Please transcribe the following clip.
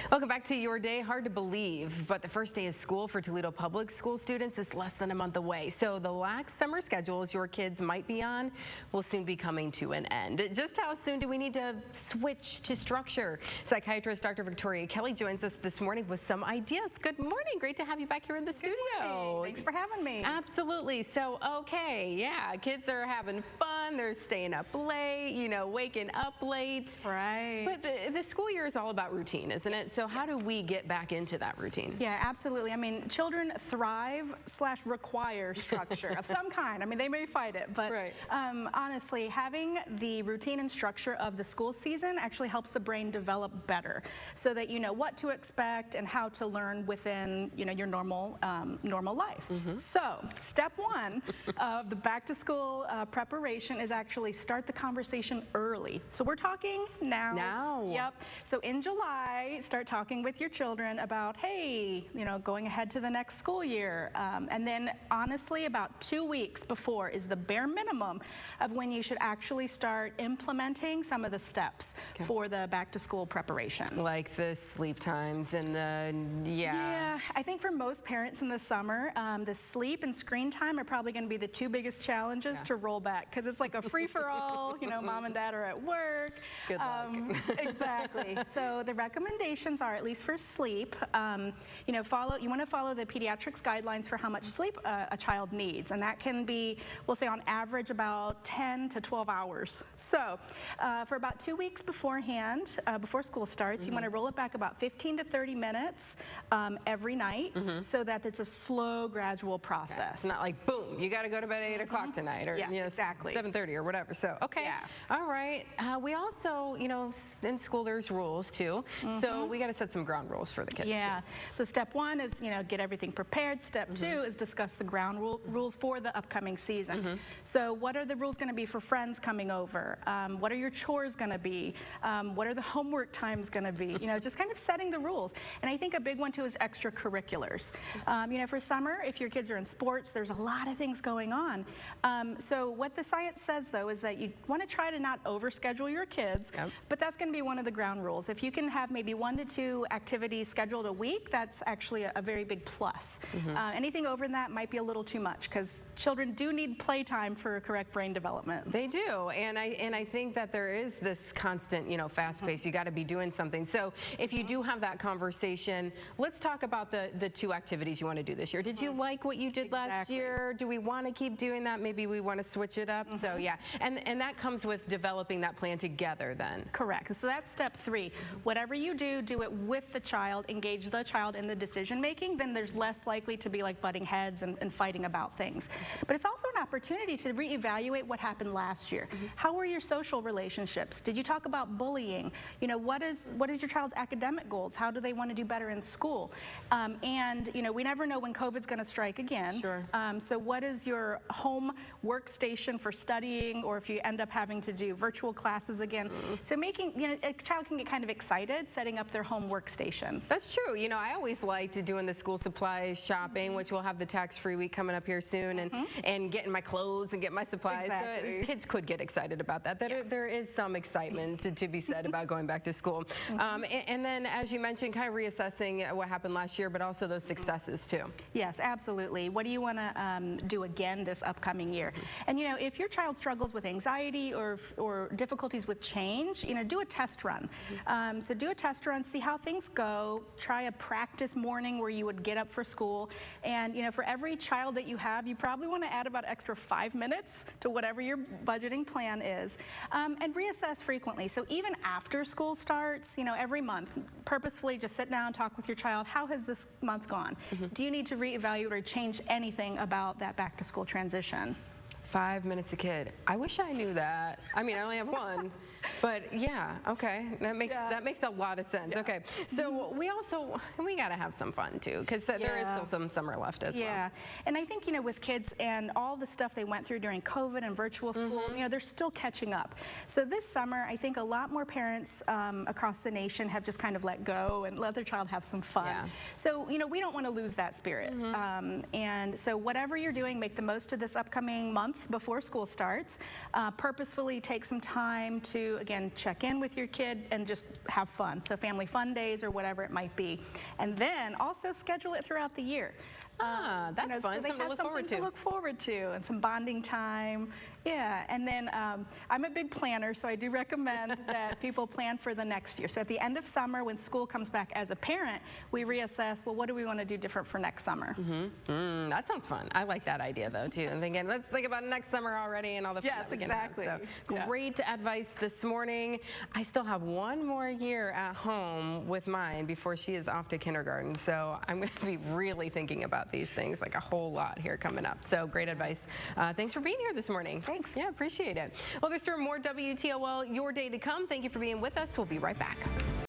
Welcome back to Your Day. Hard to believe, but the first day of school for Toledo Public School students is less than a month away. So the lax summer schedules your kids might be on will soon be coming to an end. Just how soon do we need to switch to structure? Psychiatrist Dr. Victoria Kelly joins us this morning with some ideas. Good morning. Great to have you back here in the studio. Thanks for having me. Absolutely. So, okay, yeah, kids are having fun. They're staying up late, you know, waking up late. Right. But the school year is all about routine, isn't it? So how do we get back into that routine? Yeah, absolutely. I mean, children thrive/require structure of some kind. I mean, they may fight it, but right. Honestly, having the routine and structure of the school season actually helps the brain develop better, so that you know what to expect and how to learn within your normal life. So, step one of the back-to-school preparation is actually start the conversation early. So we're talking now. Yep. So in July, start talking with your children about, hey, going ahead to the next school year. And then honestly, about 2 weeks before is the bare minimum of when you should actually start implementing some of the steps for the back to school preparation. Like the sleep times and the, Yeah, I think for most parents in the summer, the sleep and screen time are probably going to be the two biggest challenges to roll back, because it's like a free-for-all, mom and dad are at work. Good luck. Exactly. So the recommendations are, at least for sleep, you want to follow the pediatrics guidelines for how much sleep a child needs, and that can be, we'll say on average, about 10 to 12 hours. So for about 2 weeks beforehand, before school starts, you want to roll it back about 15 to 30 minutes every night, so that it's a slow, gradual process. Okay. It's not like, boom, you got to go to bed at 8 o'clock tonight, or exactly. 7:30 or whatever. So, okay. Yeah. All right. We also, in school there's rules too. So we got to set some ground rules for the kids too. So step one is, get everything prepared. Step two is discuss the ground rules for the upcoming season. So what are the rules going to be for friends coming over? What are your chores going to be? What are the homework times going to be? Just kind of setting the rules. And I think a big one too is extracurriculars. For summer, if your kids are in sports, there's a lot of things going on. So what the science says though is that you want to try to not overschedule your kids, but that's going to be one of the ground rules. If you can have maybe 1 to 2 activities scheduled a week, that's actually a very big plus. Anything over that might be a little too much, because children do need playtime for correct brain development. They do, and I think that there is this constant, fast pace. You got to be doing something. So if you do have that conversation, let's talk about the 2 activities you want to do this year. Did you like what you did last year? Do we want to keep doing that? Maybe we want to switch it up. So yeah, and that comes with developing that plan together then. Correct. So that's step 3. Whatever you do, do it with the child, engage the child in the decision making, then there's less likely to be like butting heads and fighting about things. But it's also an opportunity to reevaluate what happened last year. How were your social relationships? Did you talk about bullying? What is your child's academic goals? How do they want to do better in school? And we never know when COVID's going to strike again. Sure. So what is your home workstation for studying, or if you end up having to do virtual classes again? So making, a child can get kind of excited setting up their home workstation. That's true. I always liked doing the school supplies shopping, which we'll have the tax-free week coming up here soon, and getting my clothes and getting my supplies. Exactly. So kids could get excited about that. There is some excitement to be said about going back to school. And then, as you mentioned, kind of reassessing what happened last year, but also those successes too. Yes, absolutely. What do you want to do again this upcoming year? And if your child struggles with anxiety or difficulties with change, do a test run. So do a test run, see how things go. Try a practice morning where you would get up for school. And for every child that you have, you probably want to add about extra 5 minutes to whatever your budgeting plan is. And reassess frequently. So even after school starts, every month, purposefully just sit down, talk with your child. How has this month gone? Do you need to reevaluate or change anything about that back to school transition? 5 minutes a kid. I wish I knew that. I mean, I only have one. But yeah, okay, that makes a lot of sense. Okay, so we got to have some fun too, because there is still some summer left as well. Yeah, and I think with kids and all the stuff they went through during COVID and virtual school, they're still catching up. So this summer, I think a lot more parents across the nation have just kind of let go and let their child have some fun. Yeah. So we don't want to lose that spirit. And so whatever you're doing, make the most of this upcoming month before school starts. Purposefully take some time to again, check in with your kid and just have fun. So family fun days or whatever it might be. And then also schedule it throughout the year. That's fun. So they Something have something to look forward to and some bonding time. Yeah, and then I'm a big planner, so I do recommend that people plan for the next year. So at the end of summer, when school comes back as a parent, we reassess, well, what do we want to do different for next summer? That sounds fun. I like that idea, though, too. And thinking, let's think about next summer already and all the fun that we can have. So great advice this morning. I still have one more year at home with mine before she is off to kindergarten. So I'm going to be really thinking about these things, like a whole lot here coming up. So great advice. Thanks for being here this morning. Thanks. Yeah, appreciate it. Well, there's more WTOL, Your Day to Come. Thank you for being with us. We'll be right back.